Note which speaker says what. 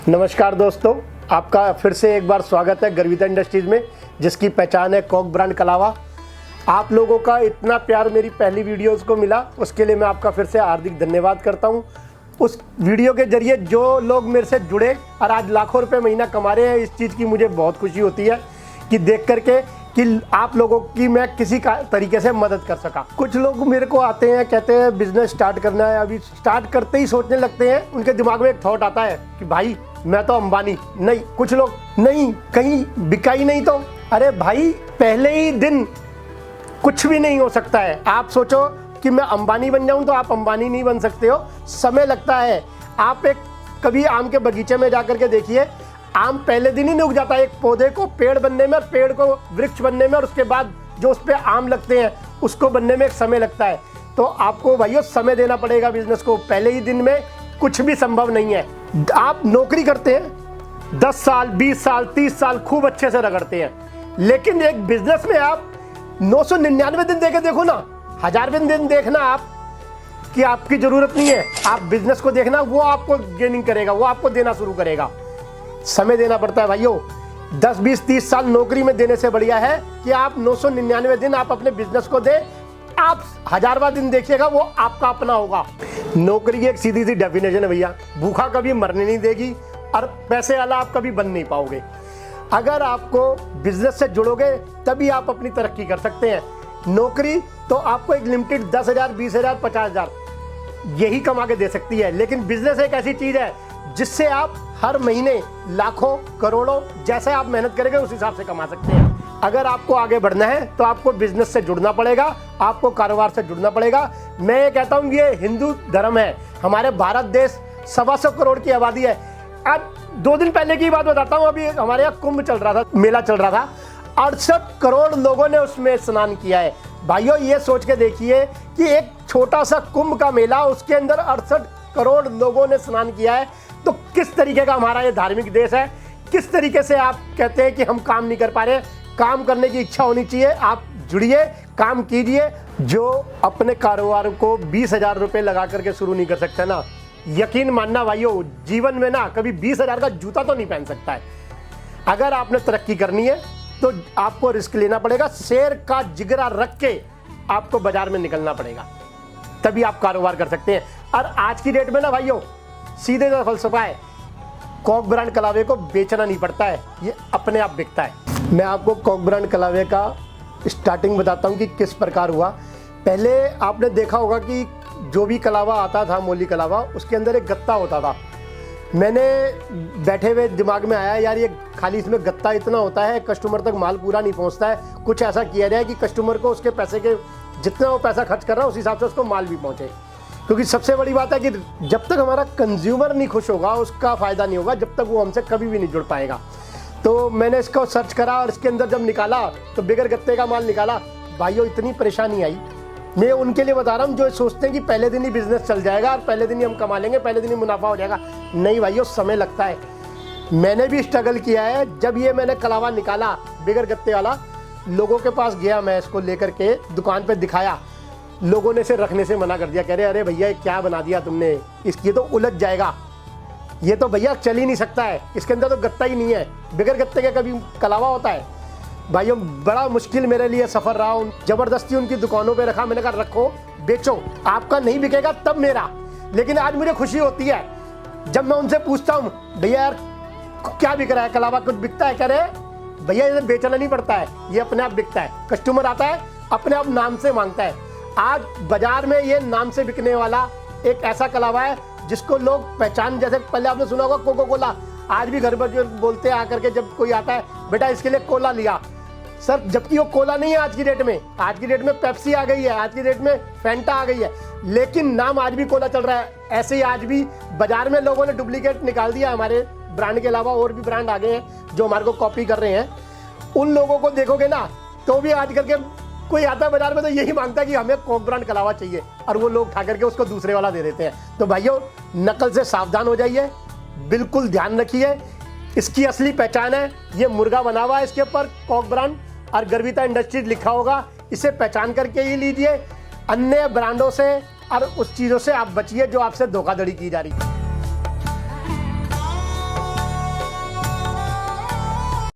Speaker 1: नमस्कार दोस्तों, आपका फिर से एक बार स्वागत है गर्विता इंडस्ट्रीज़ में, जिसकी पहचान है कॉक ब्रांड कलावा। आप लोगों का इतना प्यार मेरी पहली वीडियोस को मिला, उसके लिए मैं आपका फिर से हार्दिक धन्यवाद करता हूं। उस वीडियो के जरिए जो लोग मेरे से जुड़े और आज लाखों रुपए महीना कमा रहे हैं, इस चीज़ की मुझे बहुत खुशी होती है कि देख करके कि आप लोगों की मैं किसी का तरीके से मदद कर सका। कुछ लोग मेरे को आते हैं, कहते हैं बिजनेस स्टार्ट करना है, अभी स्टार्ट करते ही सोचने लगते हैं, उनके दिमाग में एक थॉट आता है कि भाई मैं तो अंबानी नहीं। कुछ लोग नहीं, कहीं बिका ही नहीं तो। अरे भाई, पहले ही दिन कुछ भी नहीं हो सकता है। आप सोचो कि मैं अंबानी बन जाऊं तो आप अंबानी नहीं बन सकते हो, समय लगता है। आप एक कभी आम के बगीचे में जाकर के देखिए, आम पहले दिन ही नहीं उग जाता। एक पौधे को पेड़ बनने में, पेड़ को वृक्ष बनने में, और उसके बाद जो उस पर आम लगते हैं उसको बनने में एक समय लगता है। तो आपको भाइयों समय देना पड़ेगा बिजनेस को। पहले ही दिन में कुछ भी संभव नहीं है। आप नौकरी करते हैं 10 साल, 20 साल, 30 साल खूब अच्छे से रगड़ते हैं, लेकिन एक बिजनेस में आप 999 दिन देके देखो ना, 1000वें दिन देखना आप कि आपकी जरूरत नहीं है। आप बिजनेस को देखना, वो आपको गेनिंग करेगा, वो आपको देना शुरू करेगा। समय देना पड़ता है भाइयों। 10, 20, 30 साल नौकरी में देने से बढ़िया है कि आप 999 दिन आप अपने बिजनेस को दें। आप 1000वां दिन देखिएगा, वो आपका अपना होगा। नौकरी की एक सीधी सी डेफिनेशन है भैया, भूखा कभी मरने नहीं देगी और पैसे वाला आप कभी बन नहीं पाओगे। अगर आपको बिजनेस से जुड़ोगे तभी आप अपनी तरक्की कर सकते हैं। नौकरी तो आपको एक लिमिटेड 10,000, 20,000, 50,000 यही कमा के दे सकती है, लेकिन बिजनेस एक ऐसी चीज है जिससे आप हर महीने लाखों, करोड़ों, जैसे आप मेहनत करेंगे उस हिसाब से कमा सकते हैं। अगर आपको आगे बढ़ना है तो आपको बिजनेस से जुड़ना पड़ेगा, आपको कारोबार से जुड़ना पड़ेगा। मैं ये कहता हूँ ये हिंदू धर्म है। हमारे भारत देश 125 करोड़ की आबादी है। अब 2 दिन पहले की बात बताता हूँ, अभी हमारे यहाँ कुंभ चल रहा था, मेला चल रहा था। 68 करोड़ लोगों ने उसमें स्नान किया है। भाइयों, ये सोच के देखिए कि एक छोटा सा कुंभ का मेला, उसके अंदर 68 करोड़ लोगों ने स्नान किया है। तो किस तरीके का हमारा ये धार्मिक देश है। किस तरीके से आप कहते हैं कि हम काम नहीं कर पा रहे। काम करने की इच्छा होनी चाहिए। आप जुड़िए, काम कीजिए। जो अपने कारोबार को 20,000 रुपये लगा करके शुरू नहीं कर सकते ना, यकीन मानना भाइयों, जीवन में ना कभी 20,000 का जूता तो नहीं पहन सकता है। अगर आपने तरक्की करनी है तो आपको रिस्क लेना पड़ेगा। शेर का जिगरा रख के आपको बाजार में निकलना पड़ेगा, तभी आप कारोबार कर सकते हैं। और आज की डेट में ना भाइयों, सीधे सा फलसफा है, कॉक ब्रांड कलावे को बेचना नहीं पड़ता है, ये अपने आप बिकता है। मैं आपको कॉक ब्रांड कलावे का स्टार्टिंग बताता हूँ कि किस प्रकार हुआ। पहले आपने देखा होगा कि जो भी कलावा आता था, मोली कलावा, उसके अंदर एक गत्ता होता था। मैंने बैठे हुए दिमाग में आया, यार ये खाली इसमें गत्ता इतना होता है, कस्टमर तक माल पूरा नहीं पहुँचता है। कुछ ऐसा किया जाए कि कस्टमर को उसके पैसे के जितना वो पैसा खर्च कर रहा है उस हिसाब से उसको माल भी पहुँचे। क्योंकि सबसे बड़ी बात है कि जब तक हमारा कंज्यूमर नहीं खुश होगा, उसका फ़ायदा नहीं होगा, जब तक वो हमसे कभी भी नहीं जुड़ पाएगा। तो मैंने इसको सर्च करा और इसके अंदर जब निकाला तो बिगर गत्ते का माल निकाला। भाइयों, इतनी परेशानी आई। मैं उनके लिए बता रहा हूँ जो सोचते हैं कि पहले दिन ही बिजनेस चल जाएगा और पहले दिन ही हम कमा लेंगे, पहले दिन ही मुनाफा हो जाएगा। नहीं भाइयों, समय लगता है। मैंने भी स्ट्रगल किया है। जब ये मैंने कलावा निकाला बिगर गत्ते वाला, लोगों के पास गया, मैं इसको लेकर के दुकान पर दिखाया। लोगों ने इसे रखने से मना कर दिया, कह रहे अरे भैया क्या बना दिया तुमने, इसकी तो उलझ जाएगा, ये तो भैया चल ही नहीं सकता है, इसके अंदर तो गत्ता ही नहीं है। बिगर गत्ते का कभी कलावा होता है? भाइयों, बड़ा मुश्किल मेरे लिए सफ़र रहा। ज़बरदस्ती उनकी दुकानों पे रखा। मैंने कहा रखो, बेचो, आपका नहीं बिकेगा तब मेरा। लेकिन आज मुझे खुशी होती है जब मैं उनसे पूछता हूँ, भैया यार क्या बिक रहा है, कलावा कुछ बिकता है? कह रहे भैया इसे बेचना नहीं पड़ता है, ये अपने आप बिकता है। कस्टमर आता है, अपने आप नाम से मांगता है। आज बाजार में ये नाम से बिकने वाला एक ऐसा कलावा है जिसको लोग पहचान, जैसे पहले आपने सुना होगा कोको कोला, आज भी घर पर जो बोलते हैं आकर के, जब कोई आता है बेटा इसके लिए कोला लिया सर, जबकि वो कोला नहीं है आज की डेट में। आज की डेट में पेप्सी आ गई है, आज की डेट में फैंटा आ गई है, लेकिन नाम आज भी कोला चल रहा है। ऐसे ही आज भी बाजार में लोगों ने डुप्लीकेट निकाल दिया। हमारे ब्रांड के अलावा और भी ब्रांड आ गए हैं जो हमारे को कॉपी कर रहे हैं। उन लोगों को देखोगे ना तो भी आज करके कोई आता है बाजार में तो यही मांगता है कि हमें कॉक ब्रांड कलावा चाहिए, और वो लोग उठा करके उसको दूसरे वाला दे देते हैं। तो भाइयों, नकल से सावधान हो जाइए, बिल्कुल ध्यान रखिए। इसकी असली पहचान है, ये मुर्गा बना हुआ है, इसके ऊपर कॉक ब्रांड और गर्विता इंडस्ट्रीज लिखा होगा। इसे पहचान करके ही लीजिए। अन्य ब्रांडों से और उस चीज़ों से आप बचिए जो आपसे धोखाधड़ी की जा रही है।